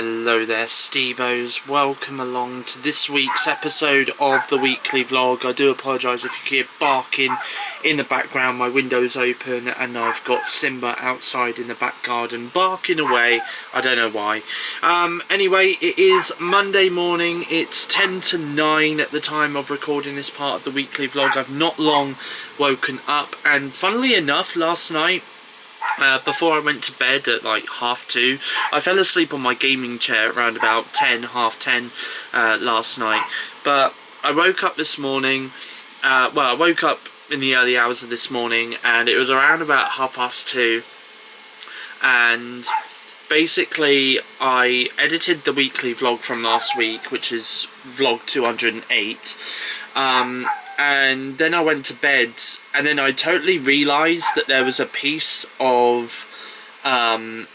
Hello there, Stevos. Welcome along to this week's episode of the weekly vlog. I do apologise if you hear barking in the background. My window's open and I've got Simba outside in the back garden barking away. I don't know why. Anyway, it is Monday morning. It's 10 to 9 at the time of recording this part of the weekly vlog. I've not long woken up, and funnily enough, last night, before I went to bed at like 2:30, I fell asleep on my gaming chair around about 10, half 10 last night. But I woke up this morning, I woke up in the early hours of this morning, and it was around about 2:30, and basically I edited the weekly vlog from last week, which is vlog 208, and then I went to bed, and then I totally realised that there was a piece of the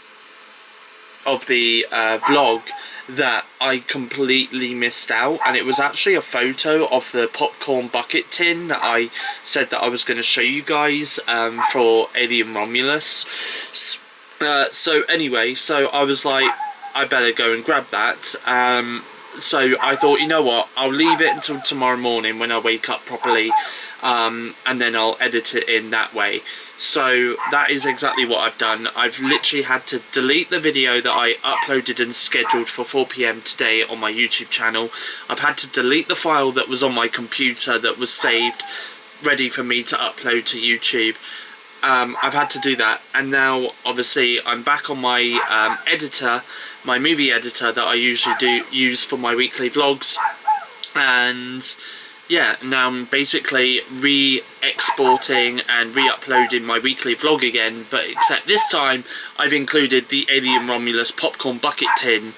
vlog that I completely missed out, and it was actually a photo of the popcorn bucket tin that I said that I was going to show you guys for Alien Romulus. So anyway, so I was like, I better go and grab that. So I thought, you know what, I'll leave it until tomorrow morning when I wake up properly, and then I'll edit it in that way. So that is exactly what I've done. I've literally had to delete the video that I uploaded and scheduled for 4 PM today on my YouTube channel. I've had to delete the file that was on my computer that was saved, ready for me to upload to YouTube. I've had to do that, and now obviously I'm back on my editor, my movie editor that I usually use for my weekly vlogs, and yeah, now I'm basically re-exporting and re-uploading my weekly vlog again, but except this time I've included the Alien Romulus popcorn bucket tin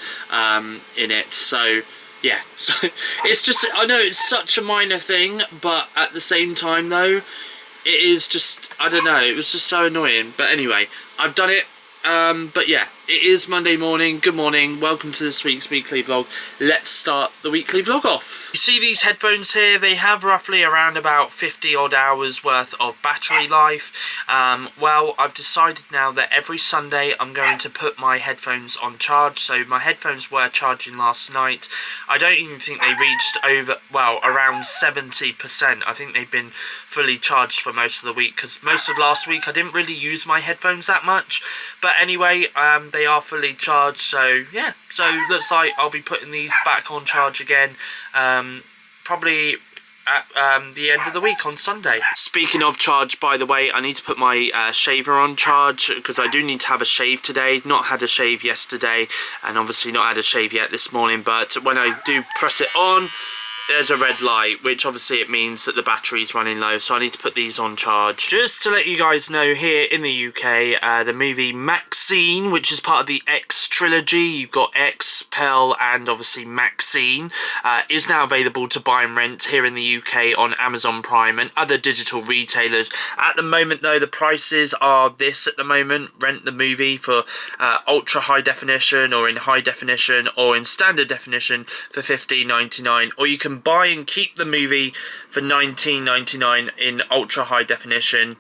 in it. So yeah, so it's just, I know it's such a minor thing, but at the same time though, it is just, I don't know, it was just so annoying. But anyway, I've done it. But yeah, it is Monday morning. Good morning, welcome to this week's weekly vlog. Let's start the weekly vlog off. You see these headphones here, they have roughly around about 50 odd hours worth of battery life. Well, I've decided now that every Sunday I'm going to put my headphones on charge. So my headphones were charging last night. I don't even think they reached around 70%. I think they've been fully charged for most of the week, because most of last week I didn't really use my headphones that much. But anyway, they are fully charged, so yeah, so looks like I'll be putting these back on charge again, probably at the end of the week on Sunday. Speaking of charge, by the way, I need to put my shaver on charge, because I do need to have a shave today. Not had a shave yesterday, and obviously not had a shave yet this morning, but when I do press it on, there's a red light, which obviously it means that the battery's running low, so I need to put these on charge. Just to let you guys know, here in the UK, the movie Maxine, which is part of the X trilogy, you've got X, Pearl, and obviously Maxine, is now available to buy and rent here in the UK on Amazon Prime and other digital retailers. At the moment though, the prices are this at the moment: rent the movie for ultra high definition, or in high definition, or in standard definition for $15.99, or you can buy and keep the movie for $19.99 in ultra high definition,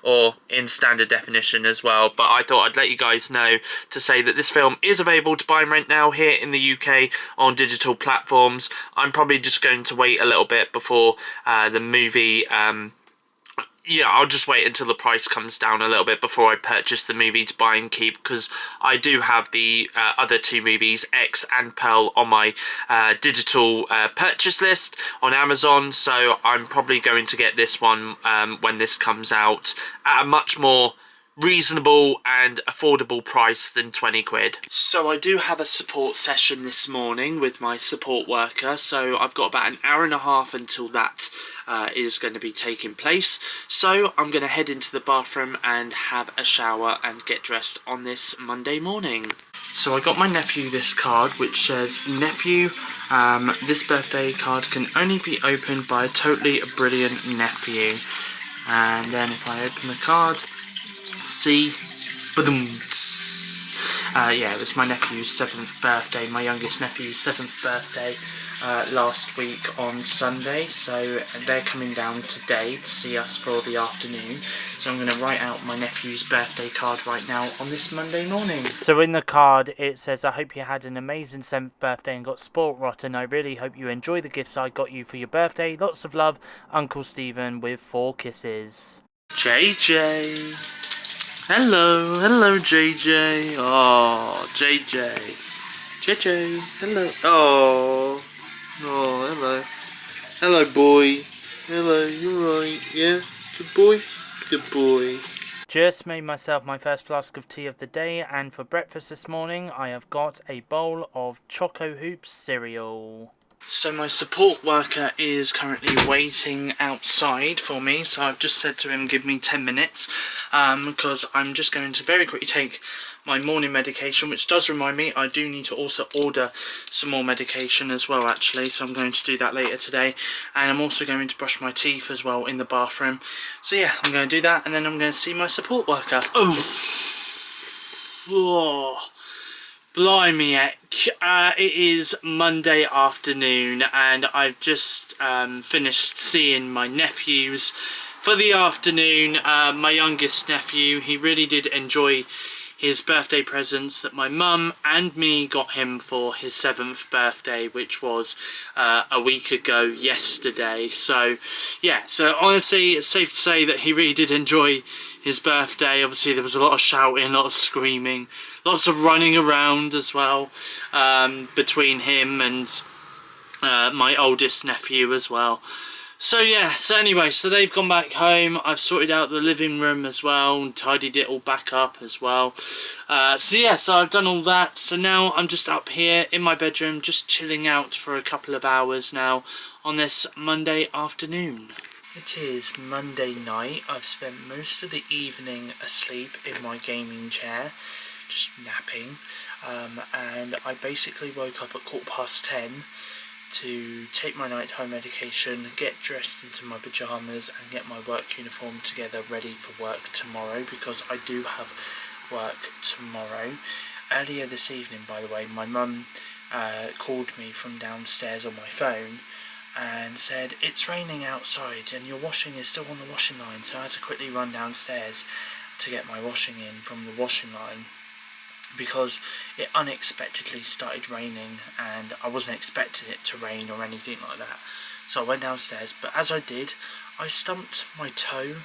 or in standard definition as well. But I thought I'd let you guys know to say that this film is available to buy and rent now here in the UK on digital platforms. I'm probably just going to wait a little bit before the movie, yeah, I'll just wait until the price comes down a little bit before I purchase the movie to buy and keep, because I do have the other two movies, X and Pearl, on my digital purchase list on Amazon, so I'm probably going to get this one when this comes out at a much more reasonable and affordable price than 20 quid. So I do have a support session this morning with my support worker, so I've got about an hour and a half until that is going to be taking place. So I'm going to head into the bathroom and have a shower and get dressed on this Monday morning. So I got my nephew this card, which says, "Nephew, this birthday card can only be opened by a totally brilliant nephew." And then if I open the card, see, yeah, it was my nephew's 7th birthday, my youngest nephew's 7th birthday. last week on Sunday, so they're coming down today to see us for the afternoon. So I'm going to write out my nephew's birthday card right now on this Monday morning. So in the card it says, I hope you had an amazing 7th birthday and got spoilt rotten. I really hope you enjoy the gifts I got you for your birthday. Lots of love, Uncle Stephen, with 4 kisses. JJ. Hello JJ. Oh, JJ. JJ, hello. Oh, hello. Hello, boy. Hello, you right? Yeah? Good boy? Good boy. Just made myself my first flask of tea of the day, and for breakfast this morning I have got a bowl of Choco Hoops cereal. So my support worker is currently waiting outside for me, so I've just said to him give me 10 minutes because I'm just going to very quickly take my morning medication, which does remind me I do need to also order some more medication as well actually, so I'm going to do that later today, and I'm also going to brush my teeth as well in the bathroom. So yeah, I'm going to do that and then I'm going to see my support worker. Oh. Blimey heck, it is Monday afternoon and I've just finished seeing my nephews for the afternoon. My youngest nephew, he really did enjoy his birthday presents that my mum and me got him for his 7th birthday, which was a week ago yesterday. So yeah, so honestly it's safe to say that he really did enjoy his birthday. Obviously there was a lot of shouting, a lot of screaming, lots of running around as well between him and my oldest nephew as well. So yeah, so anyway, so they've gone back home. I've sorted out the living room as well and tidied it all back up as well. So yeah, so I've done all that. So now I'm just up here in my bedroom just chilling out for a couple of hours now on this Monday afternoon. It is Monday night. I've spent most of the evening asleep in my gaming chair, just napping, and I basically woke up at 10:15 to take my nighttime medication, get dressed into my pyjamas and get my work uniform together ready for work tomorrow, because I do have work tomorrow. Earlier this evening, by the way, my mum called me from downstairs on my phone and said it's raining outside and your washing is still on the washing line, so I had to quickly run downstairs to get my washing in from the washing line because it unexpectedly started raining and I wasn't expecting it to rain or anything like that. So I went downstairs, but as I did, I stumped my toe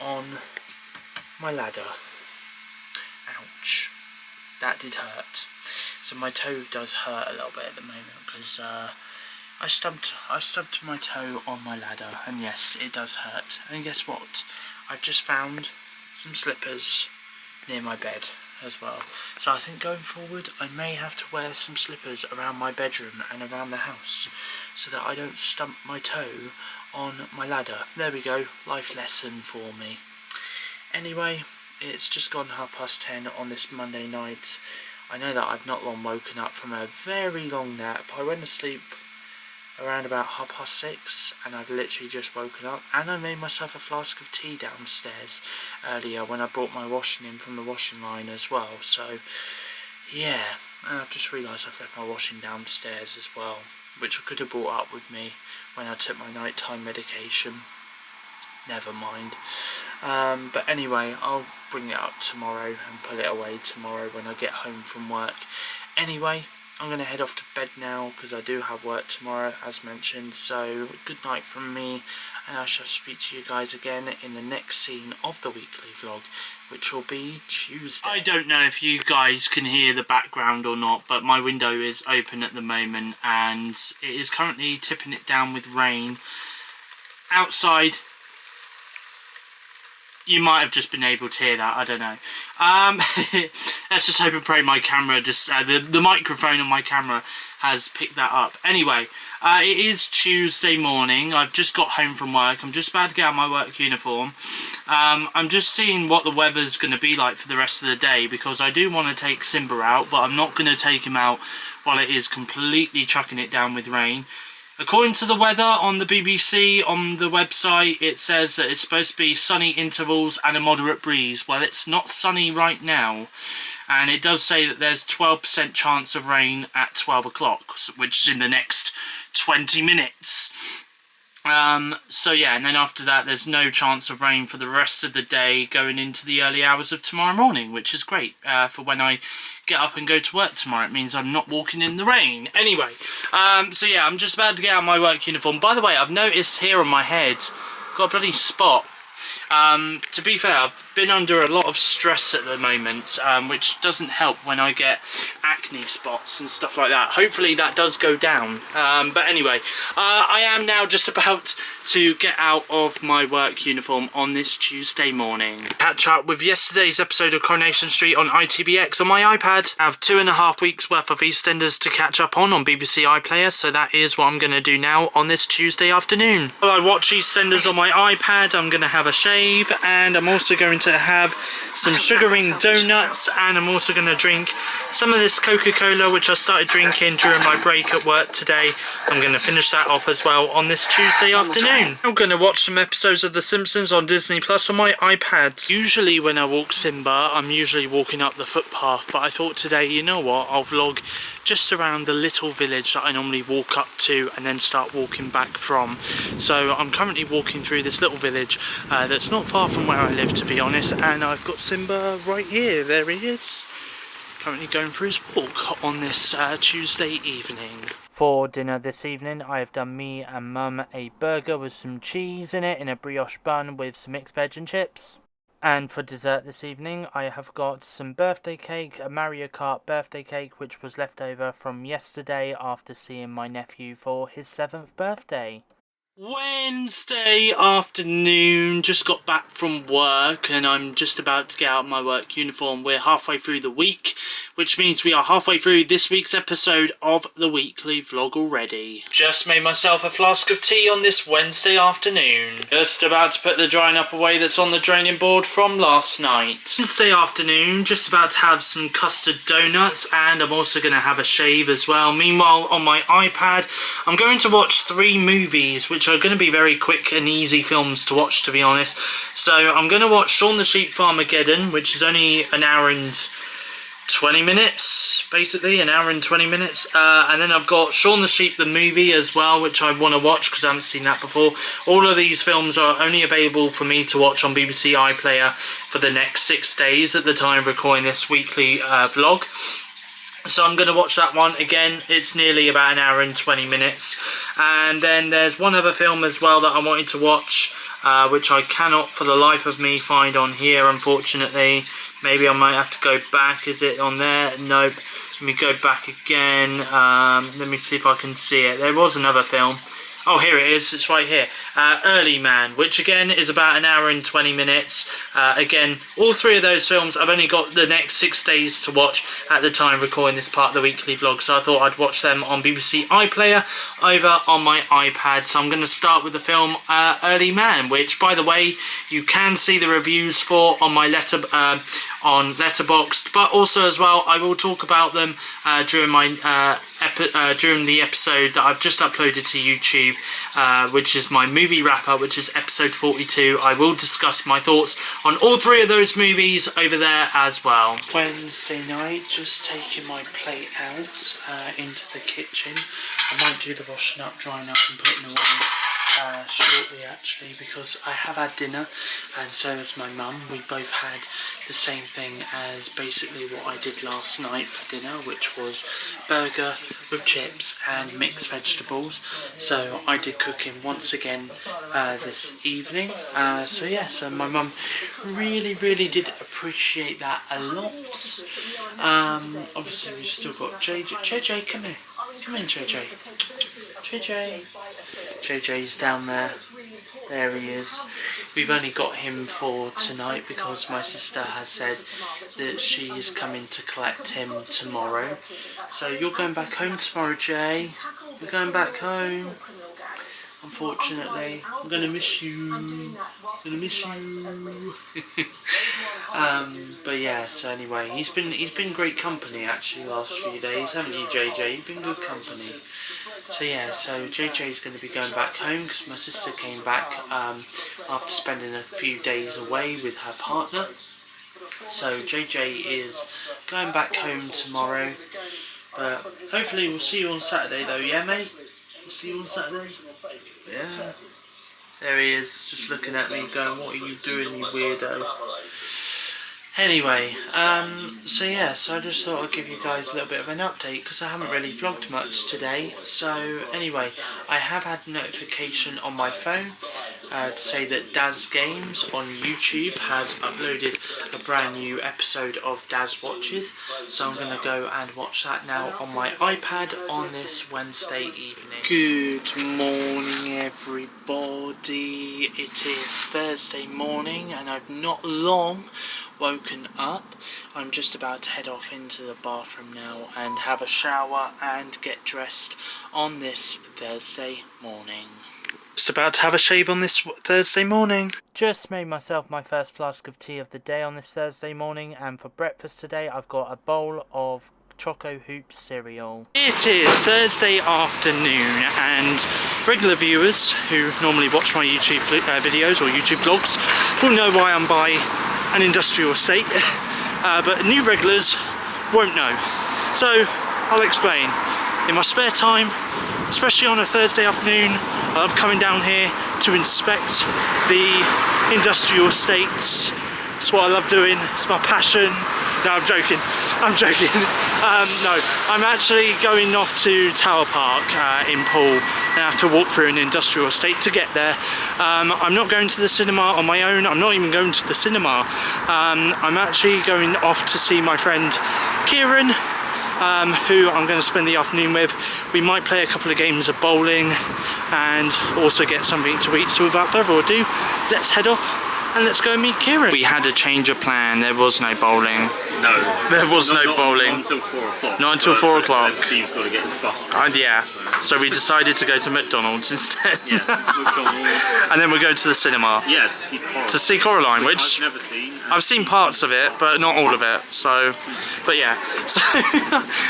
on my ladder. Ouch. That did hurt. So my toe does hurt a little bit at the moment because I stumped my toe on my ladder, and yes, it does hurt. And guess what? I've just found some slippers near my bed as well. So I think going forward I may have to wear some slippers around my bedroom and around the house so that I don't stump my toe on my ladder. There we go, life lesson for me. Anyway, it's just gone 10:30 on this Monday night. I know that I've not long woken up from a very long nap. I went to sleep around about 6:30 and I've literally just woken up, and I made myself a flask of tea downstairs earlier when I brought my washing in from the washing line as well. So yeah, and I've just realised I've left my washing downstairs as well, which I could have brought up with me when I took my nighttime medication. Never mind. But anyway, I'll bring it up tomorrow and put it away tomorrow when I get home from work. Anyway, I'm going to head off to bed now because I do have work tomorrow, as mentioned. So good night from me, and I shall speak to you guys again in the next scene of the weekly vlog, which will be Tuesday. I don't know if you guys can hear the background or not, but my window is open at the moment and it is currently tipping it down with rain. Outside, you might have just been able to hear that, I don't know. Let's just hope and pray my camera just, the microphone on my camera has picked that up. Anyway, it is Tuesday morning. I've just got home from work. I'm just about to get out my work uniform. I'm just seeing what the weather's going to be like for the rest of the day, because I do want to take Simba out, but I'm not going to take him out while it is completely chucking it down with rain. According to the weather on the BBC, on the website, it says that it's supposed to be sunny intervals and a moderate breeze. Well, it's not sunny right now. And it does say that there's 12% chance of rain at 12 o'clock, which is in the next 20 minutes. So yeah, and then after that there's no chance of rain for the rest of the day going into the early hours of tomorrow morning, which is great for when I get up and go to work tomorrow. It means I'm not walking in the rain. Anyway, so yeah, I'm just about to get out of my work uniform. By the way, I've noticed here on my head, got a bloody spot. To be fair, I've been under a lot of stress at the moment, which doesn't help when I get acne spots and stuff like that. Hopefully that does go down. But anyway, I am now just about to get out of my work uniform on this Tuesday morning. Catch up with yesterday's episode of Coronation Street on ITVX on my iPad. I have 2.5 weeks worth of EastEnders to catch up on BBC iPlayer, so that is what I'm going to do now on this Tuesday afternoon. While I watch EastEnders on my iPad, I'm going to have a shave, and I'm also going to have some sugar ring donuts, and I'm also going to drink some of this Coca-Cola, which I started drinking during my break at work today. I'm going to finish that off as well on this Tuesday afternoon. I'm going to watch some episodes of The Simpsons on Disney Plus on my iPad. Usually when I walk Simba, I'm usually walking up the footpath, but I thought today, you know what, I'll vlog just around the little village that I normally walk up to and then start walking back from. So I'm currently walking through this little village that's not far from where I live, to be honest, and I've got Simba right here. There he is, currently going for his walk on this Tuesday evening. For dinner this evening, I have done me and Mum a burger with some cheese in it in a brioche bun with some mixed veg and chips. And for dessert this evening, I have got some birthday cake, a Mario Kart birthday cake, which was left over from yesterday after seeing my nephew for his 7th birthday. Wednesday afternoon, just got back from work and I'm just about to get out of my work uniform. We're halfway through the week, which means we are halfway through this week's episode of the weekly vlog already. Just made myself a flask of tea on this Wednesday afternoon. Just about to put the drying up away that's on the draining board from last night. Wednesday afternoon, just about to have some custard donuts, and I'm also going to have a shave as well. Meanwhile, on my iPad, I'm going to watch 3 movies, which are going to be very quick and easy films to watch, to be honest. So I'm going to watch Shaun the Sheep Farmageddon, which is only an hour and 20 minutes, basically, an hour and 20 minutes. And then I've got Shaun the Sheep the movie as well, which I want to watch because I haven't seen that before. All of these films are only available for me to watch on BBC iPlayer for the next 6 days at the time of recording this weekly vlog. So I'm going to watch that one again. It's nearly about an hour and 20 minutes. And then there's one other film as well that I wanted to watch, which I cannot for the life of me find on here, unfortunately. Maybe I might have to go back. Is it on there? Nope. Let me go back again. Let me see if I can see it. There was another film. Oh, here it is. It's right here. Early Man, which again is about an hour and 20 minutes. Again, all 3 of those films I've only got the next 6 days to watch at the time recording this part of the weekly vlog. So I thought I'd watch them on BBC iPlayer over on my iPad. So I'm going to start with the film Early Man, which, by the way, you can see the reviews for on my on Letterboxd, but also as well I will talk about them during my during the episode that I've just uploaded to YouTube, which is my movie wrap-up, which is episode 42. I will discuss my thoughts on all 3 of those movies over there as well. Wednesday night, just taking my plate out into the kitchen. I might do the washing up, drying up and putting away shortly, actually, because I have had dinner and so has my mum. We both had the same thing as basically what I did last night for dinner, which was burger with chips and mixed vegetables. So I did cooking once again this evening. So yeah, so my mum really did appreciate that a lot. Obviously we've still got JJ, come here. Come in, JJ. JJ's down there. There he is. We've only got him for tonight because my sister has said that she is coming to collect him tomorrow. So you're going back home tomorrow, Jay. You're going back home. Unfortunately, I'm gonna miss you. I'm gonna miss you. But yeah. So anyway, he's been great company actually last few days, haven't you, JJ? You've been good company. So yeah, so JJ's going to be going back home because my sister came back after spending a few days away with her partner. So JJ is going back home tomorrow. But hopefully we'll see you on Saturday though, yeah mate? See you on Saturday? Yeah. There he is, just looking at me going, what are you doing, you weirdo? Anyway, so yeah, so I just thought I'd give you guys a little bit of an update because I haven't really vlogged much today. So anyway, I have had a notification on my phone to say that Daz Games on YouTube has uploaded a brand new episode of Daz Watches. So I'm going to go and watch that now on my iPad on this Wednesday evening. Good morning everybody, it is Thursday morning and I've not long woken up. I'm just about to head off into the bathroom now and have a shower and get dressed on this Thursday morning. Just about to have a shave on this Thursday morning. Just made myself my first flask of tea of the day on this Thursday morning, and for breakfast today I've got a bowl of Choco Hoops cereal. It is Thursday afternoon and regular viewers who normally watch my YouTube videos or YouTube vlogs will know why I'm by an industrial estate, but new regulars won't know. So I'll explain. In my spare time, especially on a Thursday afternoon, I love coming down here to inspect the industrial estates. It's what I love doing, it's my passion. No, I'm joking. No, I'm actually going off to Tower Park in Poole and I have to walk through an industrial estate to get there. I'm not going to the cinema on my own. I'm not even going to the cinema. I'm actually going off to see my friend Kieran, who I'm going to spend the afternoon with. We might play a couple of games of bowling and also get something to eat. So without further ado, let's head off and let's go meet Kieran. We had a change of plan. There was no bowling. No. There was no bowling. Not until 4 o'clock. Not until 4 o'clock. Steve's got to get his bus. Yeah. So we decided to go to McDonald's instead. Yes, McDonald's. And then we'll go to the cinema. Yeah, to see Coraline. To see Coraline, which I've never seen. I've seen parts of it, but not all of it. So, but yeah.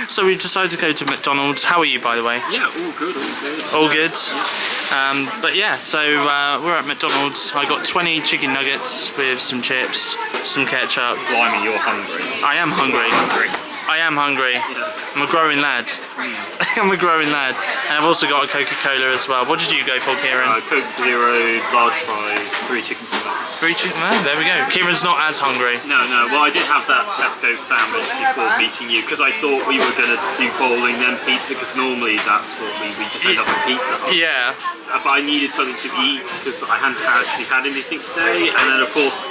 So we decided to go to McDonald's. How are you, by the way? Yeah, all good, all good. All good. But yeah, so we're at McDonald's. I got 20 chicken nuggets with some chips, some ketchup. Blimey, you're hungry. I am hungry. I am hungry. Yeah. I'm a growing lad. I'm a growing lad. And I've also got a Coca-Cola as well. What did you go for, Kieran? Coke Zero, large fries, 3 chicken nuggets. 3 chicken, there we go. Kieran's not as hungry. No, well I did have that Tesco sandwich before meeting you because I thought we were going to do bowling then pizza because normally that's what we just end up with pizza. Yeah. But I needed something to eat because I hadn't actually had anything today, and then of course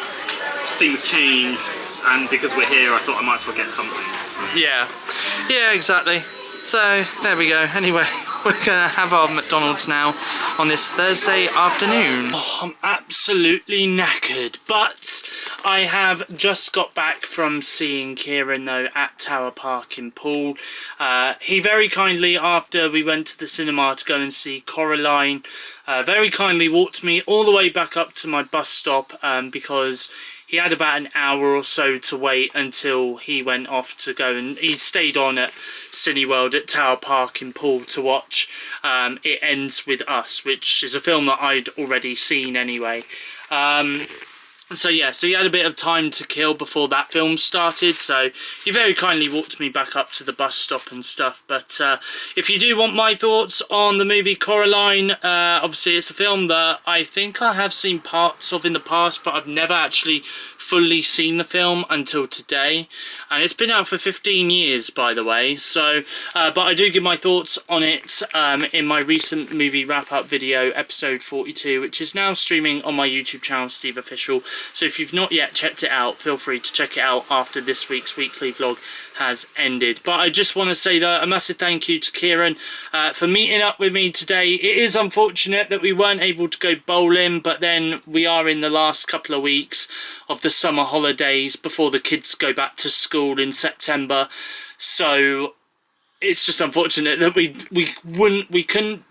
things changed, and because we're here I thought I might as well get something. So. Yeah, exactly. So there we go. Anyway, we're gonna have our McDonald's now on this Thursday afternoon. Oh, I'm absolutely knackered, but I have just got back from seeing Kieran though at Tower Park in Poole. He very kindly, after we went to the cinema to go and see Coraline, very kindly walked me all the way back up to my bus stop because he had about an hour or so to wait until he went off to go, and he stayed on at Cineworld at Tower Park in Poole to watch It Ends With Us, which is a film that I'd already seen anyway. So yeah, so he had a bit of time to kill before that film started, so he very kindly walked me back up to the bus stop and stuff. But if you do want my thoughts on the movie Coraline, obviously it's a film that I think I have seen parts of in the past, but I've never actually fully seen the film until today, and it's been out for 15 years by the way. So but I do give my thoughts on it in my recent movie wrap-up video, episode 42, which is now streaming on my YouTube channel, SteveOfficial. So if you've not yet checked it out, feel free to check it out after this week's weekly vlog has ended. But I just want to say that a massive thank you to Kieran for meeting up with me today. It is unfortunate that we weren't able to go bowling, but then we are in the last couple of weeks of the summer holidays before the kids go back to school in September, so it's just unfortunate that we couldn't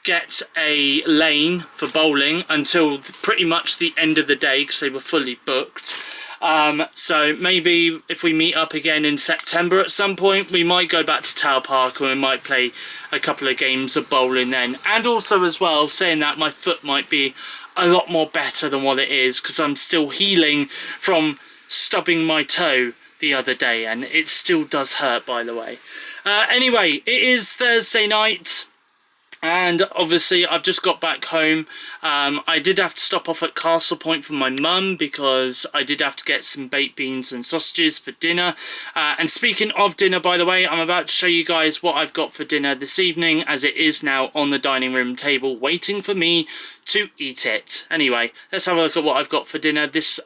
get a lane for bowling until pretty much the end of the day because they were fully booked. So maybe if we meet up again in September at some point, we might go back to Tower Park and we might play a couple of games of bowling then. And also as well, saying that, my foot might be a lot more better than what it is because I'm still healing from stubbing my toe the other day, and it still does hurt, by the way. Anyway, it is Thursday night. And obviously I've just got back home. I did have to stop off at Castle Point for my mum because I did have to get some baked beans and sausages for dinner. And speaking of dinner, by the way, I'm about to show you guys what I've got for dinner this evening, as it is now on the dining room table waiting for me to eat it. Anyway, let's have a look at what I've got for dinner this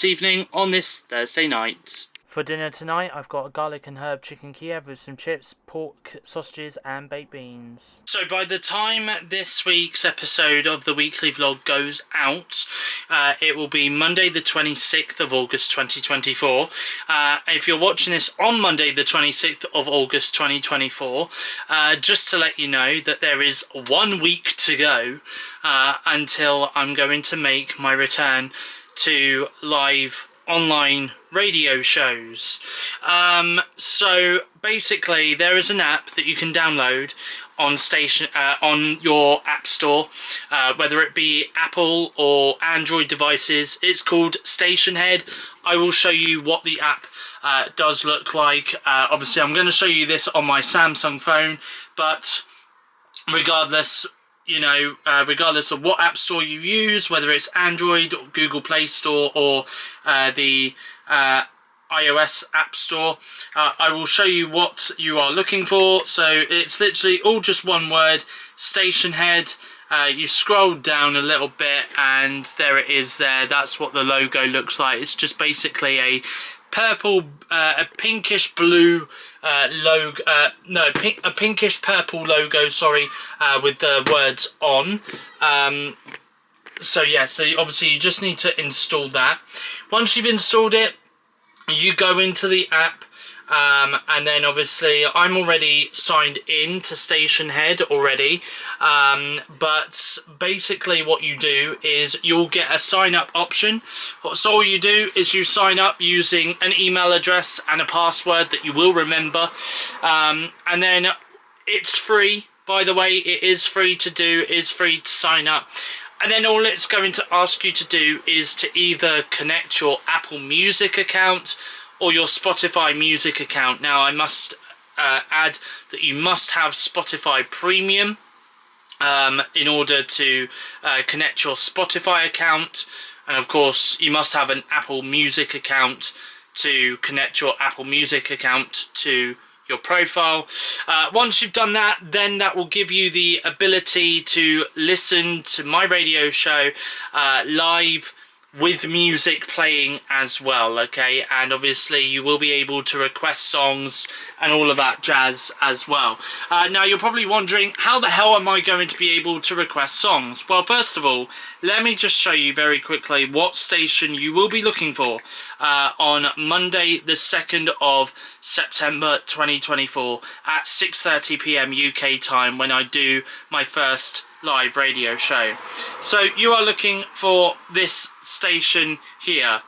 evening on this Thursday night. For dinner tonight, I've got a garlic and herb chicken Kiev with some chips, pork, sausages and baked beans. So by the time this week's episode of the weekly vlog goes out, it will be Monday the 26th of August 2024. If you're watching this on Monday the 26th of August 2024, just to let you know that there is 1 week to go until I'm going to make my return to live online radio shows. So basically there is an app that you can download on your app store, whether it be Apple or Android devices. It's called Stationhead. I will show you what the app does look like. Obviously I'm going to show you this on my Samsung phone, but regardless, you know, regardless of what app store you use, whether it's Android, or Google Play Store, or the iOS App Store, I will show you what you are looking for. So it's literally all just one word, Stationhead. You scroll down a little bit and there it is there. That's what the logo looks like. It's just basically a purple, a pinkish blue logo, a pinkish purple logo, sorry, with the words on. So yeah, so obviously you just need to install that. Once you've installed it, you go into the app, and then obviously I'm already signed in to Stationhead already, but basically what you do is you'll get a sign up option. So all you do is you sign up using an email address and a password that you will remember, and then it's free. By the way, it is free to do, it is free to sign up. And then all it's going to ask you to do is to either connect your Apple Music account or your Spotify Music account. Now I must add that you must have Spotify Premium in order to connect your Spotify account, and of course you must have an Apple Music account to connect your Apple Music account to your profile. Once you've done that, then that will give you the ability to listen to my radio show live with music playing as well, okay? And obviously you will be able to request songs and all of that jazz as well. Now you're probably wondering, how the hell am I going to be able to request songs? Well, first of all, let me just show you very quickly what station you will be looking for on Monday the 2nd of September 2024 at 6:30 PM UK time, when I do my first live radio show. So you are looking for this station here.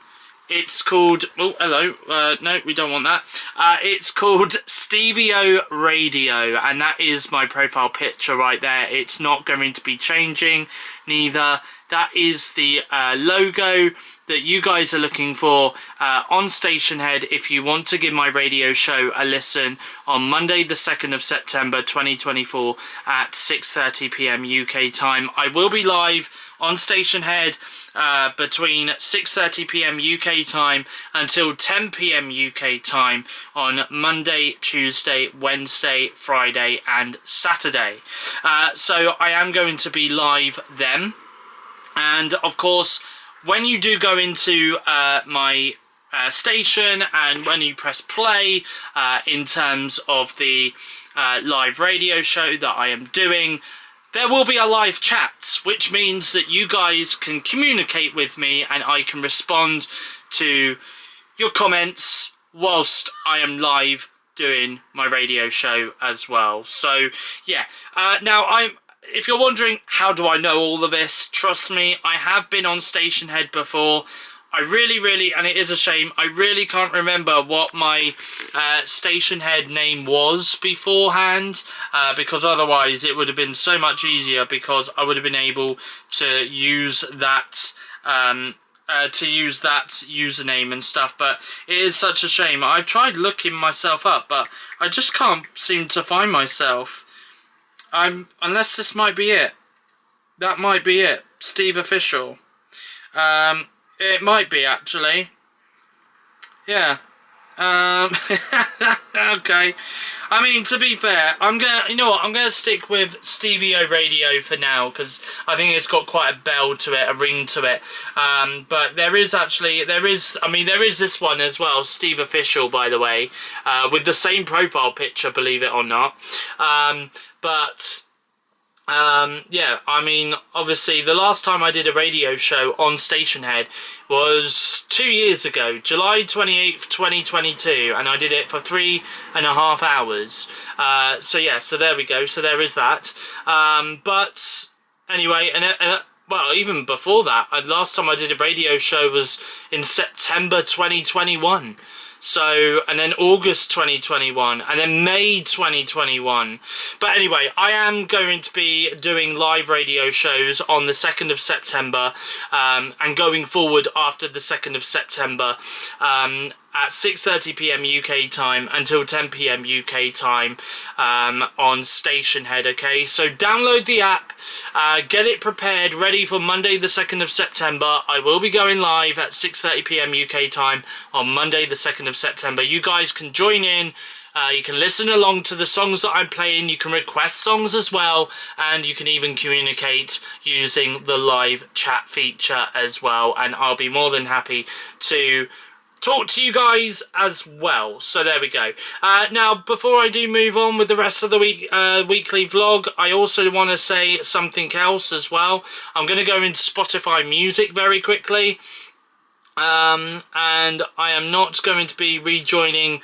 It's called, oh hello, no, we don't want that. It's called Stevio Radio, and that is my profile picture right there. It's not going to be changing neither. That is the logo that you guys are looking for on Stationhead if you want to give my radio show a listen on Monday the 2nd of September 2024 at 6:30 PM UK time. I will be live on Stationhead between 6:30 PM UK time until 10 PM UK time on Monday, Tuesday, Wednesday, Friday and Saturday. So I am going to be live then. And of course, when you do go into my station and when you press play in terms of the live radio show that I am doing, there will be a live chat, which means that you guys can communicate with me and I can respond to your comments whilst I am live doing my radio show as well. So yeah, now if you're wondering how do I know all of this, trust me, I have been on Stationhead before. I really, and it is a shame, I really can't remember what my Stationhead name was beforehand, because otherwise it would have been so much easier, because I would have been able to use that username and stuff. But it is such a shame. I've tried looking myself up, but I just can't seem to find myself. unless this might be it. That might be it. SteveOfficial. It might be, actually. Yeah. Okay. I mean, to be fair, I'm gonna stick with Stevio Radio for now, because I think it's got quite a bell to it, a ring to it. But there is this one as well, SteveOfficial, by the way, with the same profile picture, believe it or not. Yeah, I mean, obviously, the last time I did a radio show on Stationhead was 2 years ago, July 28th, 2022, and I did it for 3.5 hours. So yeah, so there we go, so there is that. But anyway, well, even before that, last time I did a radio show was in September 2021. So, and then August 2021, and then May 2021. But anyway, I am going to be doing live radio shows on the 2nd of September, and going forward after the 2nd of September, at 6:30 PM UK time until 10 PM UK time, on Stationhead, okay? So download the app, get it prepared, ready for Monday the 2nd of September. I will be going live at 6:30 PM UK time on Monday the 2nd of September. You guys can join in. You can listen along to the songs that I'm playing, you can request songs as well, and you can even communicate using the live chat feature as well, and I'll be more than happy to talk to you guys as well. So there we go. Now, before I do move on with the rest of the weekly vlog, I also want to say something else as well. I'm going to go into Spotify Music very quickly. And I am not going to be rejoining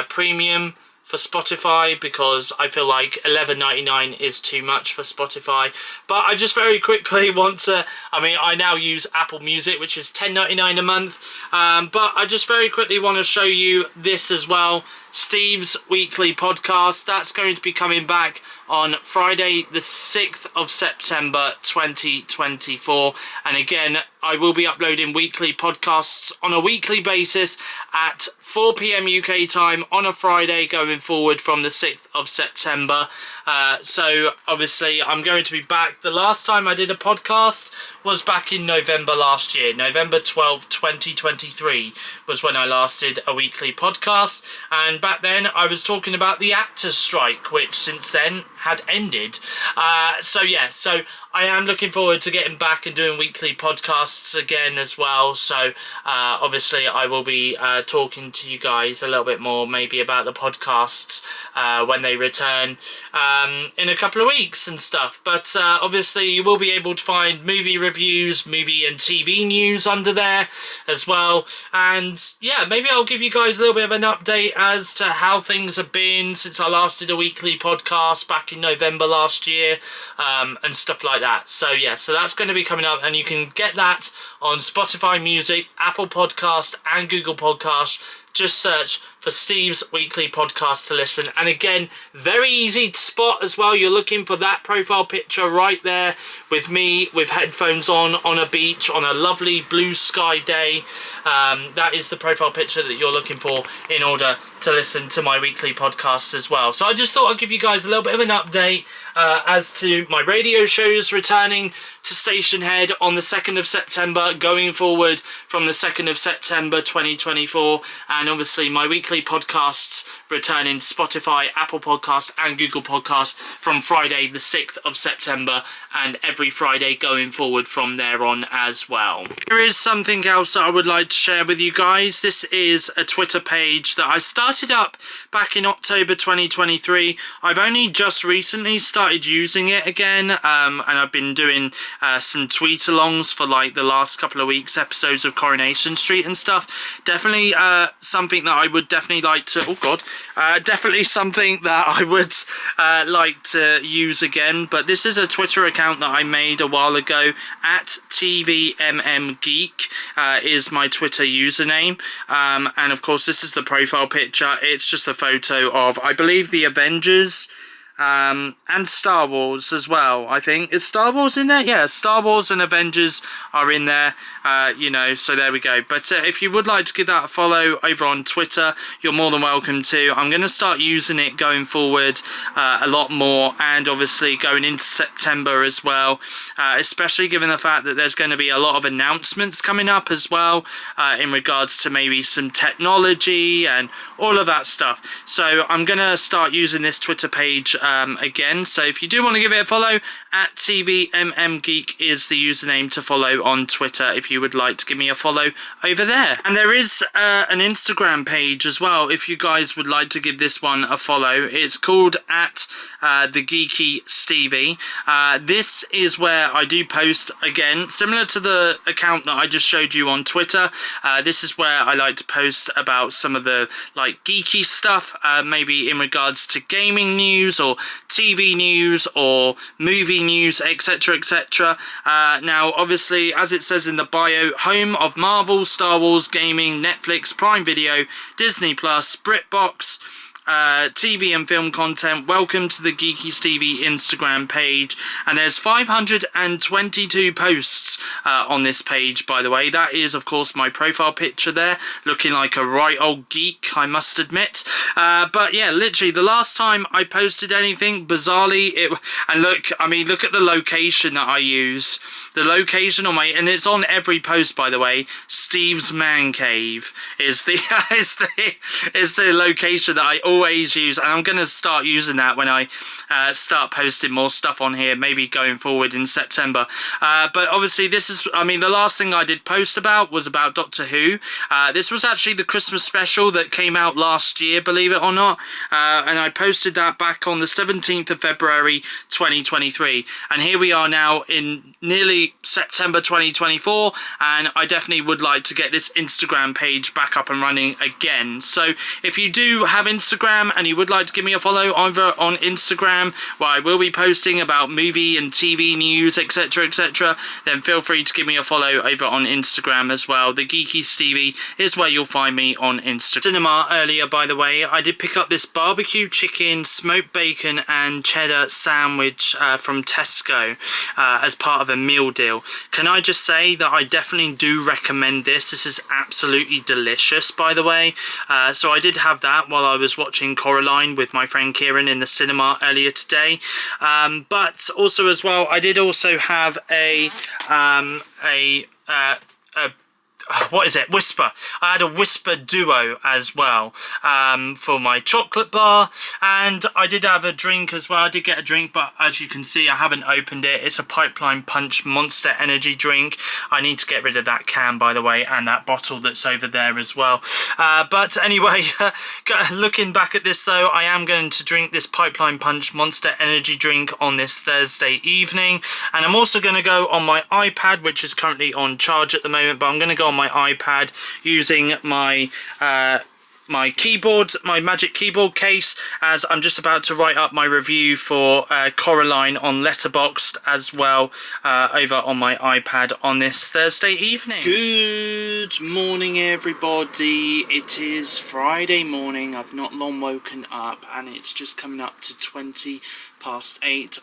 Premium for Spotify, because I feel like $11.99 is too much for Spotify. But I just very quickly want to, I now use Apple Music, which is $10.99 a month. But I just very quickly want to show you this as well. Steve's weekly podcast, that's going to be coming back on Friday the 6th of September 2024, and again I will be uploading weekly podcasts on a weekly basis at 4 PM UK time on a Friday going forward from the 6th of September. So obviously I'm going to be back. The last time I did a podcast was back in November last year. November 12th 2023 was when I last did a weekly podcast, and back then I was talking about the actors strike, which since then had ended. So yeah, so I am looking forward to getting back and doing weekly podcasts again as well. So obviously I will be talking to you guys a little bit more maybe about the podcasts when they return in a couple of weeks and stuff. But obviously you will be able to find movie reviews, movie and TV news under there as well. And yeah, maybe I'll give you guys a little bit of an update as to how things have been since I last did a weekly podcast back in November last year, and stuff like that. So yeah, so that's going to be coming up, and you can get that on Spotify Music, Apple Podcast and Google Podcast. Just search for Steve's weekly podcast to listen. And again, very easy to spot as well. You're looking for that profile picture right there with me with headphones on a beach on a lovely blue sky day. That is the profile picture that you're looking for in order to listen to my weekly podcasts as well. So I just thought I'd give you guys a little bit of an update as to my radio shows returning to Stationhead on the 2nd of September, going forward from the 2nd of September 2024, and obviously my weekly podcasts returning to Spotify, Apple Podcast and Google Podcast from Friday the 6th of September, and every Friday going forward from there on as well. There is something else that I would like to share with you guys. This is a Twitter page that I started up back in October 2023. I've only just recently started using it again, and I've been doing some tweet-alongs for like the last couple of weeks, episodes of Coronation Street and stuff. Definitely something that I would definitely like to, definitely something that I would like to use again. But this is a Twitter account that I made a while ago, at TVMMGeek is my Twitter username, and of course this is the profile picture. It's just a photo of, I believe, the Avengers and Star Wars as well. I think is Star Wars in there. Yeah, Star Wars and Avengers are in there. You know, so there we go. But if you would like to give that a follow over on Twitter, you're more than welcome to. I'm going to start using it going forward a lot more, and obviously going into September as well, especially given the fact that there's going to be a lot of announcements coming up as well in regards to maybe some technology and all of that stuff. So I'm going to start using this Twitter page again. So if you do want to give it a follow, at TVMMGeek is the username to follow on Twitter if you would like to give me a follow over there. And there is an Instagram page as well if you guys would like to give this one a follow. It's called at the Geeky Stevie. This is where I do post, again, similar to the account that I just showed you on Twitter. This is where I like to post about some of the like geeky stuff, maybe in regards to gaming news or TV news or movie news, etc, etc. Now obviously, as it says in the bio, home of Marvel, Star Wars, gaming, Netflix, Prime Video, Disney Plus, BritBox, TV and film content. Welcome to the Geeky Stevie Instagram page, and there's 522 posts on this page, by the way. That is of course my profile picture there, looking like a right old geek, I must admit. But yeah, literally the last time I posted anything, bizarrely, and look, I mean, look at the location that I use. The location on my, and it's on every post, by the way. Steve's Man Cave is the is the location that I always use, and I'm going to start using that when I start posting more stuff on here, maybe going forward in September. But obviously this is, I mean, the last thing I did post about was about Doctor Who. This was actually the Christmas special that came out last year, believe it or not, and I posted that back on the 17th of February 2023, and here we are now in nearly September 2024, and I definitely would like to get this Instagram page back up and running again. So if you do have Instagram and you would like to give me a follow over on Instagram, where I will be posting about movie and TV news, etc, etc, then feel free to give me a follow over on Instagram as well. The Geeky Stevie is where you'll find me on Instagram. Cinema earlier, by the way, I did pick up this barbecue chicken, smoked bacon and cheddar sandwich from Tesco as part of a meal deal. Can I just say that I definitely do recommend this. This is absolutely delicious, by the way. So I did have that while I was watching Coraline with my friend Kieran in the cinema earlier today. But also as well, I did also have what is it? Whisper. I had a Whisper Duo as well for my chocolate bar, and I did have a drink as well. I did get a drink, but as you can see, I haven't opened it. It's a Pipeline Punch Monster Energy drink. I need to get rid of that can, by the way, and that bottle that's over there as well. But anyway, looking back at this though, I am going to drink this Pipeline Punch Monster Energy drink on this Thursday evening, and I'm also going to go on my iPad, which is currently on charge at the moment, but I'm going to go on my iPad using my my keyboard, my Magic Keyboard case, as I'm just about to write up my review for Coraline on Letterboxd as well over on my iPad on this Thursday evening. Good morning everybody, it is Friday morning. I've not long woken up and it's just coming up to 8:20.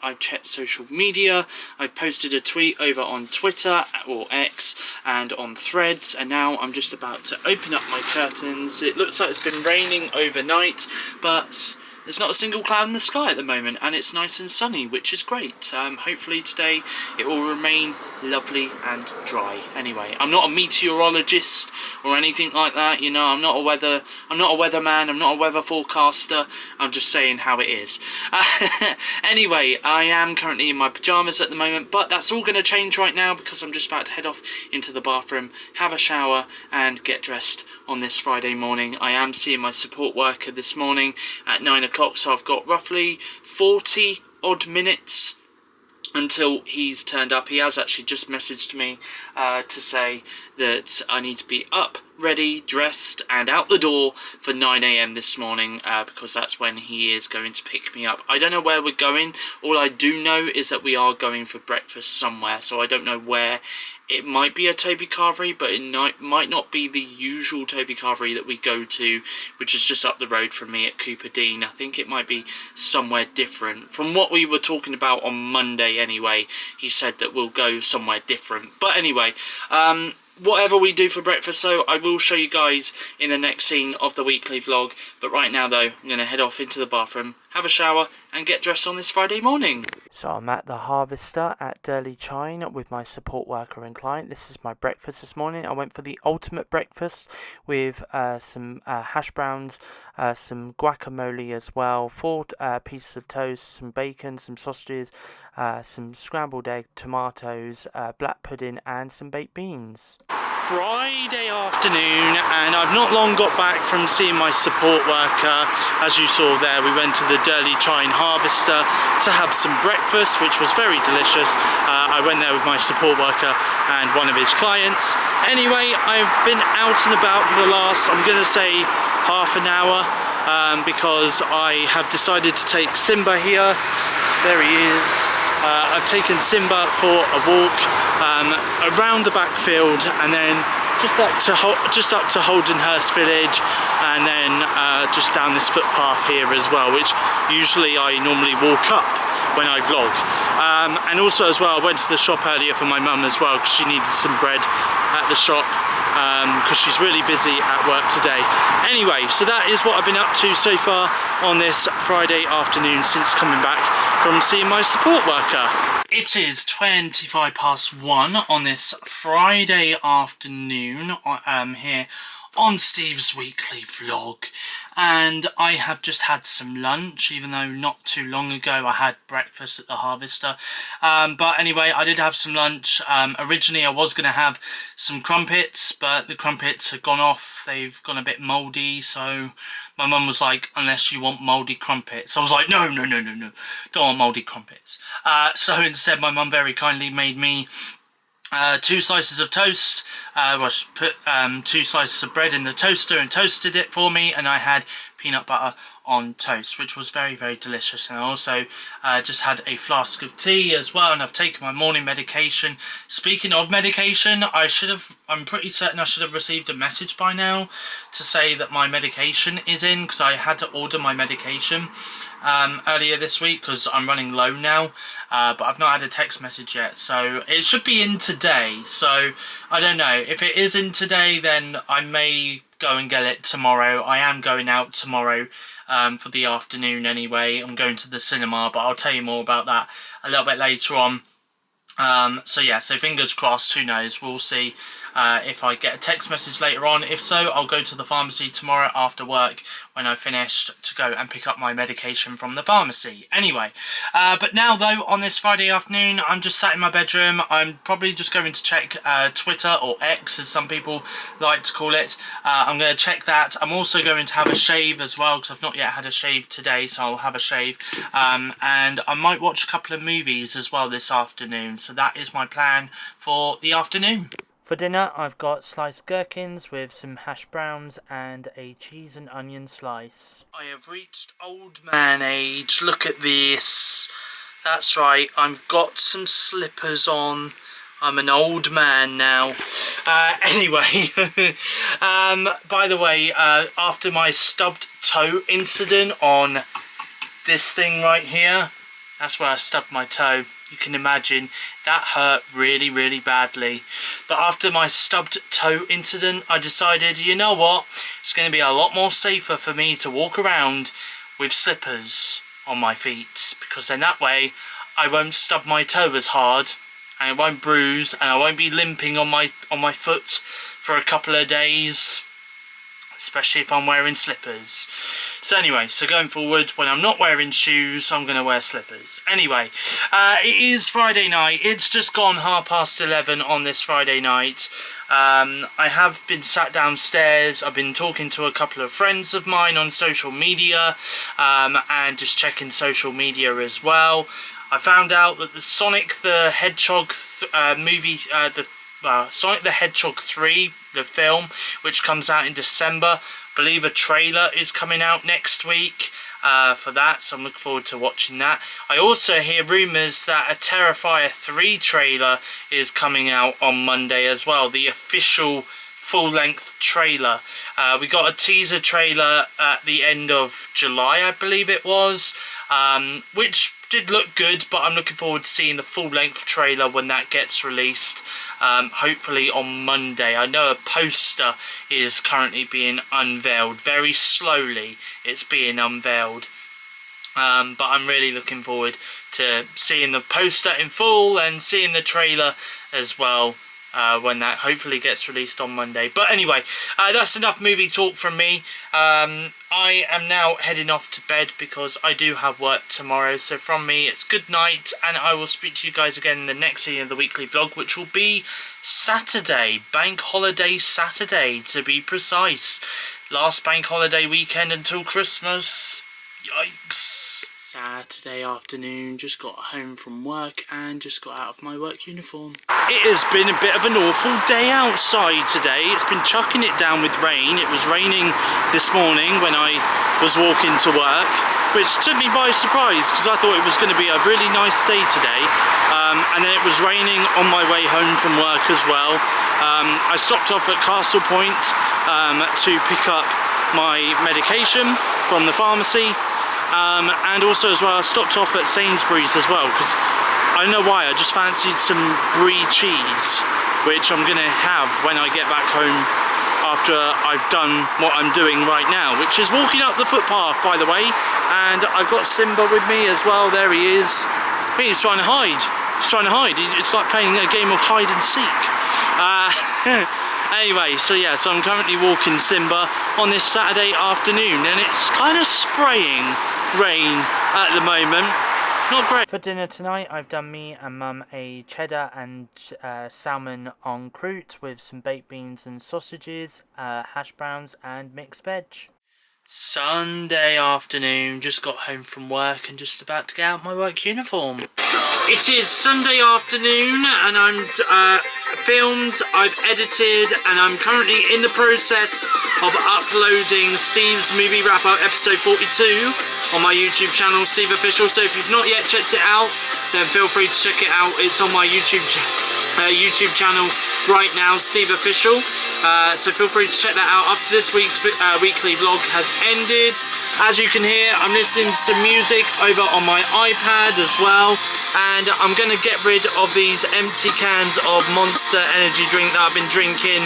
I've checked social media, I've posted a tweet over on Twitter or X and on Threads, and now I'm just about to open up my curtains. It looks like it's been raining overnight, but there's not a single cloud in the sky at the moment and it's nice and sunny, which is great. Hopefully today it will remain lovely and dry. Anyway, I'm not a meteorologist or anything like that, you know. I'm not a weatherman, I'm not a weather forecaster. I'm just saying how it is. Anyway, I am currently in my pajamas at the moment, but that's all going to change right now because I'm just about to head off into the bathroom, have a shower and get dressed on this Friday morning. I am seeing my support worker this morning at 9 o'clock, so I've got roughly 40 odd minutes until he's turned up. He has actually just messaged me to say that I need to be up, ready, dressed and out the door for 9 AM this morning because that's when he is going to pick me up. I don't know where we're going. All I do know is that we are going for breakfast somewhere, so I don't know where It might be a Toby Carvery, but it might not be the usual Toby Carvery that we go to, which is just up the road from me at Cooper Dean. I think it might be somewhere different. From what we were talking about on Monday anyway, he said that we'll go somewhere different. But anyway, whatever we do for breakfast, so I will show you guys in the next scene of the weekly vlog. But right now though, I'm going to head off into the bathroom, have a shower and get dressed on this Friday morning. So I'm at the Harvester at Durley Chine with my support worker and client. This is my breakfast this morning. I went for the ultimate breakfast with some hash browns, some guacamole as well, 4 pieces of toast, some bacon, some sausages, some scrambled egg, tomatoes, black pudding and some baked beans. Friday afternoon, and I've not long got back from seeing my support worker. As you saw there, we went to the Durley Chine Harvester to have some breakfast, which was very delicious. I went there with my support worker and one of his clients. Anyway, I've been out and about for the last, I'm going to say, half an hour, because I have decided to take Simba here. There he is. I've taken Simba for a walk around the backfield and then just up to Holdenhurst Village, and then just down this footpath here as well, which usually I normally walk up when I vlog. And also as well, I went to the shop earlier for my mum as well because she needed some bread at the shop, because she's really busy at work today. Anyway, so that is what I've been up to so far on this Friday afternoon since coming back from seeing my support worker. It is 1:25 on this Friday afternoon here on Steve's weekly vlog, and I have just had some lunch, even though not too long ago I had breakfast at the Harvester. But anyway, I did have some lunch. Originally I was going to have some crumpets, but the crumpets have gone off. They've gone a bit mouldy, so my mum was like, unless you want mouldy crumpets. I was like, no, don't want mouldy crumpets. So instead my mum very kindly made me 2 slices of toast. She put 2 slices of bread in the toaster and toasted it for me, and I had peanut butter on toast, which was very, very delicious. And I also just had a flask of tea as well, and I've taken my morning medication. Speaking of medication, I'm pretty certain I should have received a message by now to say that my medication is in, because I had to order my medication earlier this week because I'm running low now, but I've not had a text message yet, so it should be in today. So I don't know, if it is in today then I may go and get it tomorrow. I am going out tomorrow for the afternoon anyway. I'm going to the cinema, but I'll tell you more about that a little bit later on. So yeah, so fingers crossed, who knows, we'll see if I get a text message later on. If so, I'll go to the pharmacy tomorrow after work when I've finished to go and pick up my medication from the pharmacy. Anyway, but now though, on this Friday afternoon, I'm just sat in my bedroom. I'm probably just going to check Twitter, or X as some people like to call it. I'm going to check that. I'm also going to have a shave as well, because I've not yet had a shave today, so I'll have a shave. And I might watch a couple of movies as well this afternoon. So that is my plan for the afternoon. For dinner, I've got sliced gherkins with some hash browns and a cheese and onion slice. I have reached old man age. Look at this. That's right, I've got some slippers on. I'm an old man now. Anyway, by the way, after my stubbed toe incident on this thing right here, that's where I stubbed my toe. You can imagine that hurt really, really badly. But after my stubbed toe incident, I decided, you know what, it's going to be a lot more safer for me to walk around with slippers on my feet, because then that way I won't stub my toe as hard, and it won't bruise, and I won't be limping on my foot for a couple of days, especially if I'm wearing slippers. So anyway, so going forward, when I'm not wearing shoes, I'm going to wear slippers. Anyway, it is Friday night. It's just gone 11:30 on this Friday night. I have been sat downstairs. I've been talking to a couple of friends of mine on social media, and just checking social media as well. I found out that the Sonic the Hedgehog movie, Sonic the Hedgehog 3, the film, which comes out in December, I believe a trailer is coming out next week. for that, so I'm looking forward to watching that. I also hear rumours that a Terrifier 3 trailer is coming out on Monday as well, the official full-length trailer. We got a teaser trailer at the end of July, I believe it was, which did look good, but I'm looking forward to seeing the full-length trailer when that gets released, hopefully on Monday. I know a poster is currently being unveiled. Very slowly it's being unveiled, but I'm really looking forward to seeing the poster in full and seeing the trailer as well, when that hopefully gets released on Monday. But anyway, that's enough movie talk from me. I am now heading off to bed because I do have work tomorrow. So from me, it's good night, and I will speak to you guys again in the next video of the weekly vlog, which will be Saturday, bank holiday Saturday to be precise. Last bank holiday weekend until Christmas. Yikes. Saturday afternoon, just got home from work and just got out of my work uniform. It has been a bit of an awful day outside today. It's been chucking it down with rain. It was raining this morning when I was walking to work, which took me by surprise because I thought it was going to be a really nice day today. And then it was raining on my way home from work as well. I stopped off at Castle Point to pick up my medication from the pharmacy. And also as well, I stopped off at Sainsbury's as well because I don't know why, I just fancied some brie cheese, which I'm going to have when I get back home after I've done what I'm doing right now, which is walking up the footpath, by the way. And I've got Simba with me as well. There he is. I think he's trying to hide. He's trying to hide. It's like playing a game of hide and seek. Anyway, so yeah, so I'm currently walking Simba on this Saturday afternoon, and it's kind of spraying rain at the moment. Not great. For dinner tonight, I've done me and Mum a cheddar and salmon en croûte with some baked beans and sausages, hash browns and mixed veg. Sunday afternoon, just got home from work and just about to get out my work uniform. It is Sunday afternoon and I'm filmed, I've edited, and I'm currently in the process of uploading Steve's movie wrap-up episode 42 on my YouTube channel, SteveOfficial. So if you've not yet checked it out, then feel free to check it out. It's on my YouTube channel right now, SteveOfficial. So feel free to check that out after this week's weekly vlog has ended. As you can hear, I'm listening to some music over on my iPad as well, and I'm going to get rid of these empty cans of Monster energy drink that I've been drinking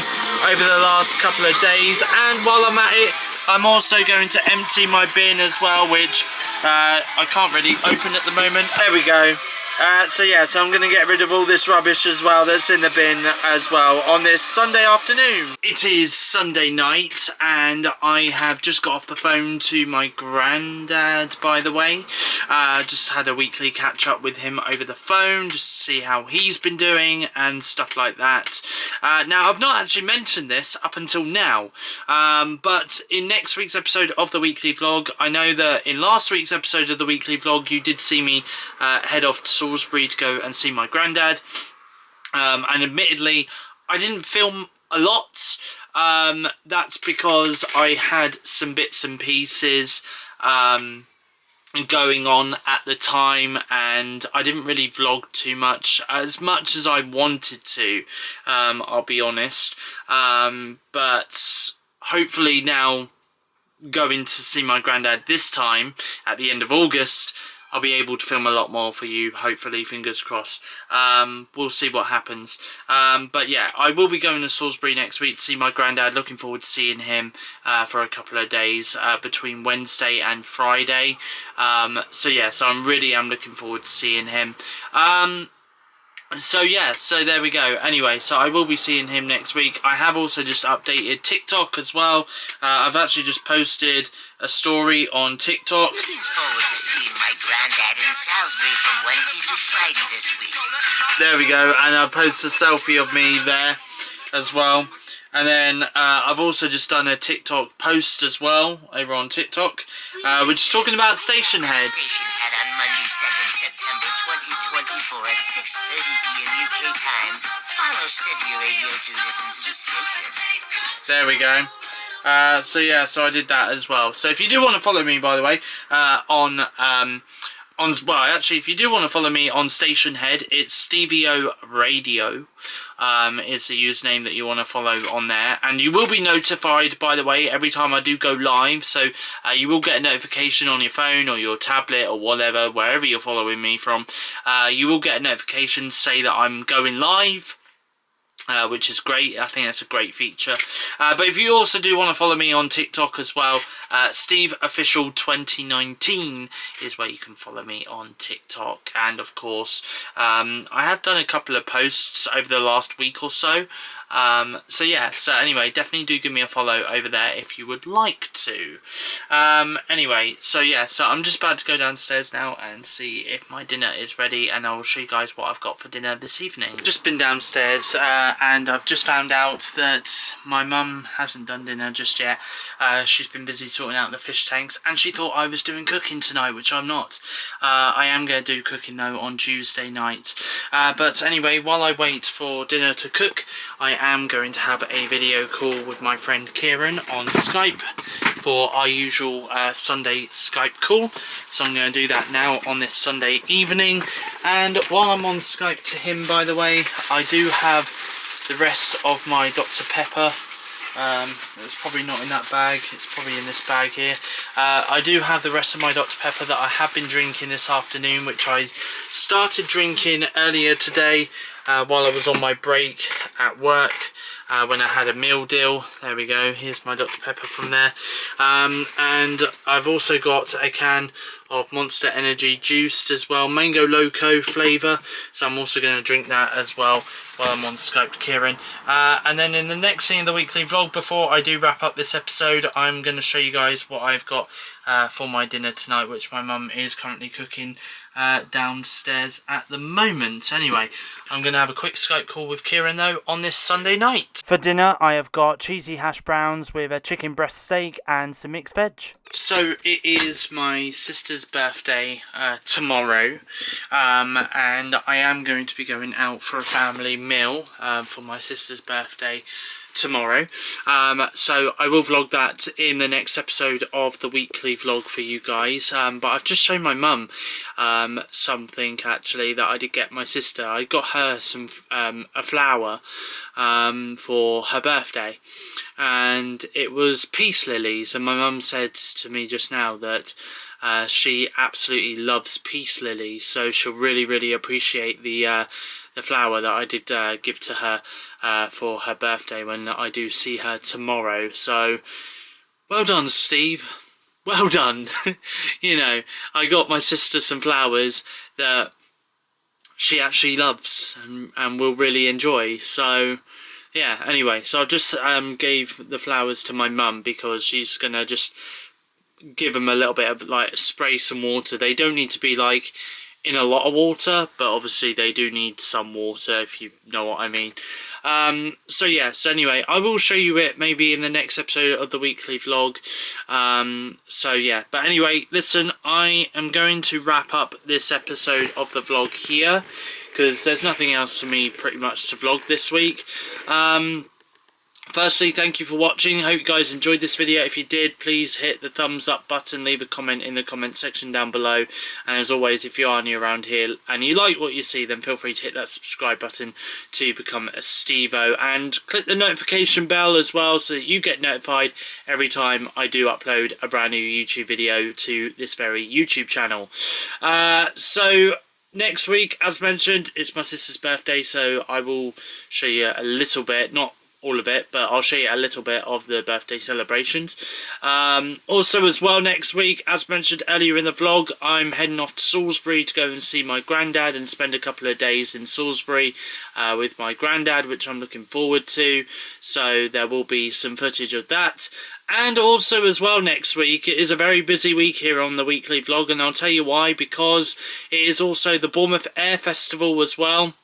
over the last couple of days. And while I'm at it, I'm also going to empty my bin as well, which I can't really open at the moment. There we go. So yeah, so I'm going to get rid of all this rubbish as well that's in the bin as well on this Sunday afternoon. It is Sunday night and I have just got off the phone to my granddad, by the way. Just had a weekly catch up with him over the phone just to see how he's been doing and stuff like that. Now, I've not actually mentioned this up until now, but in next week's episode of the weekly vlog, I know that in last week's episode of the weekly vlog you did see me head off to Salisbury to go and see my granddad, and admittedly I didn't film a lot. That's because I had some bits and pieces going on at the time, and I didn't really vlog too much as I wanted to, I'll be honest. But hopefully now, going to see my granddad this time at the end of August, I'll be able to film a lot more for you, hopefully, fingers crossed. We'll see what happens. But yeah, I will be going to Salisbury next week to see my granddad. Looking forward to seeing him for a couple of days between Wednesday and Friday. So yeah, so I'm looking forward to seeing him. So yeah, so there we go. Anyway, so I will be seeing him next week. I have also just updated TikTok as well. I've actually just posted a story on TikTok. Looking forward to seeing my granddad in Salisbury from Wednesday to Friday this week. There we go, and I posted a selfie of me there as well. And then I've also just done a TikTok post as well over on TikTok, which is talking about Station Head. Station Head on Monday, 2nd September 2024 at 6:30 p.m. UK time. Follow Stevie Radio to listen to the station. There we go. So yeah, so I did that as well. So if you do want to follow me, by the way, well, actually, if you do want to follow me on Station Head, it's Stevio Radio. Is the username that you want to follow on there, and you will be notified, by the way, every time I do go live. So you will get a notification on your phone or your tablet or whatever, wherever you're following me from. You will get a notification to say that I'm going live. Which is great. I think that's a great feature. But if you also do want to follow me on TikTok as well, SteveOfficial 2019 is where you can follow me on TikTok. And of course, I have done a couple of posts over the last week or so. So yeah, so anyway, definitely do give me a follow over there if you would like to. Anyway, so yeah, so I'm just about to go downstairs now and see if my dinner is ready, and I will show you guys what I've got for dinner this evening. Just been downstairs and I've just found out that my mum hasn't done dinner just yet. She's been busy sorting out the fish tanks, and she thought I was doing cooking tonight, which I'm not. I am going to do cooking though on Tuesday night. But anyway, while I wait for dinner to cook, I am going to have a video call with my friend Kieran on Skype for our usual Sunday Skype call. So I'm going to do that now on this Sunday evening. And while I'm on Skype to him, by the way, I do have the rest of my Dr. Pepper. It's probably not in that bag, it's probably in this bag here. I do have the rest of my Dr. Pepper that I have been drinking this afternoon, which I started drinking earlier today while I was on my break at work. When I had a meal deal. There we go, here's my Dr. Pepper from there. And I've also got a can of Monster Energy juiced as well, Mango Loco flavour, so I'm also going to drink that as well while I'm on Skype to Kieran. And then in the next scene of the weekly vlog, before I do wrap up this episode, I'm going to show you guys what I've got for my dinner tonight, which my mum is currently cooking downstairs at the moment. Anyway, I'm going to have a quick Skype call with Kieran though on this Sunday night. For dinner I have got cheesy hash browns with a chicken breast steak and some mixed veg. So it is my sister's birthday tomorrow, and I am going to be going out for a family meal for my sister's birthday tomorrow. So I will vlog that in the next episode of the weekly vlog for you guys. But I've just shown my mum something actually that I did get my sister. I got her some a flower for her birthday, and it was peace lilies, and my mum said to me just now that she absolutely loves peace lilies, so she'll really appreciate the flower that I did give to her for her birthday when I do see her tomorrow. So well done, Steve, well done. You know, I got my sister some flowers that she actually loves and will really enjoy. So yeah, anyway, so I just gave the flowers to my mum because she's gonna just give them a little bit of like spray some water. They don't need to be like in a lot of water, but obviously they do need some water, if you know what I mean. So yeah, so anyway, I will show you it maybe in the next episode of the weekly vlog. So yeah, but anyway, listen, I am going to wrap up this episode of the vlog here because there's nothing else for me pretty much to vlog this week. Firstly, thank you for watching. I hope you guys enjoyed this video. If you did, please hit the thumbs up button, leave a comment in the comment section down below, and as always, if you are new around here and you like what you see, then feel free to hit that subscribe button to become a Stevo, and click the notification bell as well so that you get notified every time I do upload a brand new YouTube video to this very YouTube channel. So next week, as mentioned, it's my sister's birthday, so I will show you a little bit, not all of it, but I'll show you a little bit of the birthday celebrations. Also as well, next week, as mentioned earlier in the vlog, I'm heading off to Salisbury to go and see my granddad and spend a couple of days in Salisbury with my granddad, which I'm looking forward to, so there will be some footage of that. And also as well, next week, it is a very busy week here on the weekly vlog, and I'll tell you why, because it is also the Bournemouth Air Festival as well.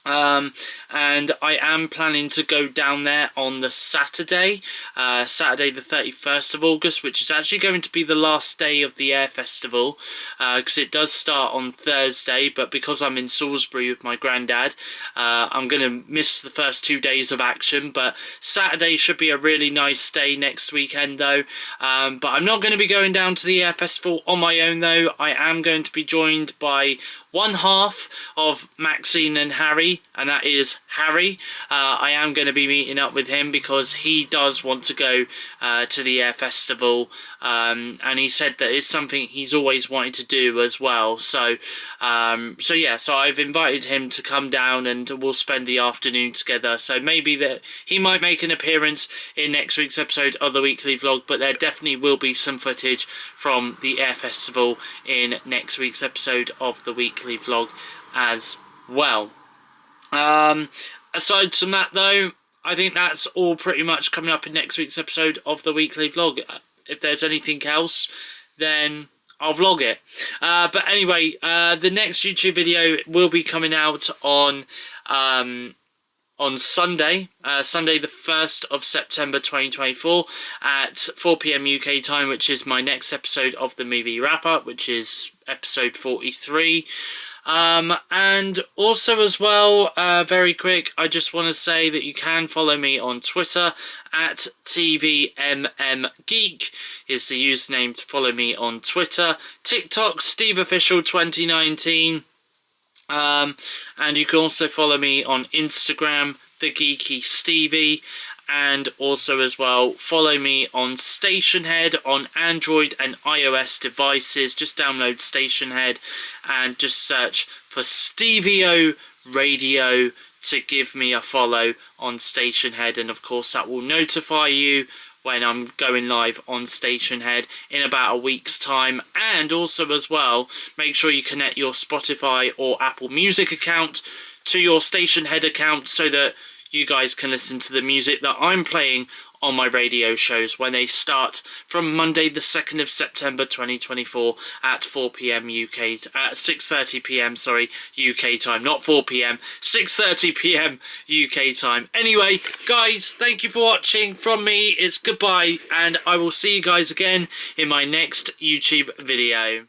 And I am planning to go down there on the Saturday the 31st of August, which is actually going to be the last day of the Air Festival, because it does start on Thursday, but because I'm in Salisbury with my granddad, I'm going to miss the first 2 days of action. But Saturday should be a really nice day next weekend though. But I'm not going to be going down to the Air Festival on my own though. I am going to be joined by one half of Maxine and Harry, and that is Harry. I am going to be meeting up with him because he does want to go to the Air Festival, and he said that it's something he's always wanted to do as well. So yeah, so I've invited him to come down and we'll spend the afternoon together. So maybe that he might make an appearance in next week's episode of the weekly vlog, but there definitely will be some footage from the Air Festival in next week's episode of the weekly vlog as well. Aside from that though, I think that's all pretty much coming up in next week's episode of the weekly vlog. If there's anything else, then I'll vlog it. But anyway, the next YouTube video will be coming out on Sunday, Sunday the 1st of September 2024 at 4 PM UK time, which is my next episode of the movie wrap-up, which is episode 43. And also as well, very quick, I just want to say that you can follow me on Twitter at TVMMGeek is the username to follow me on Twitter. TikTok, SteveOfficial 2019. And you can also follow me on Instagram, The Geeky Stevie. And also as well, follow me on Stationhead on Android and iOS devices. Just download Stationhead and just search for Stevio Radio to give me a follow on Stationhead. And of course that will notify you when I'm going live on Stationhead in about a week's time. And also as well, make sure you connect your Spotify or Apple Music account to your Stationhead account so that you guys can listen to the music that I'm playing on my radio shows when they start from Monday the 2nd of September 2024 at 4 PM UK, 6:30 PM, sorry, UK time, not 4 PM, 6:30 PM UK time. Anyway, guys, thank you for watching. From me, it's goodbye, and I will see you guys again in my next YouTube video.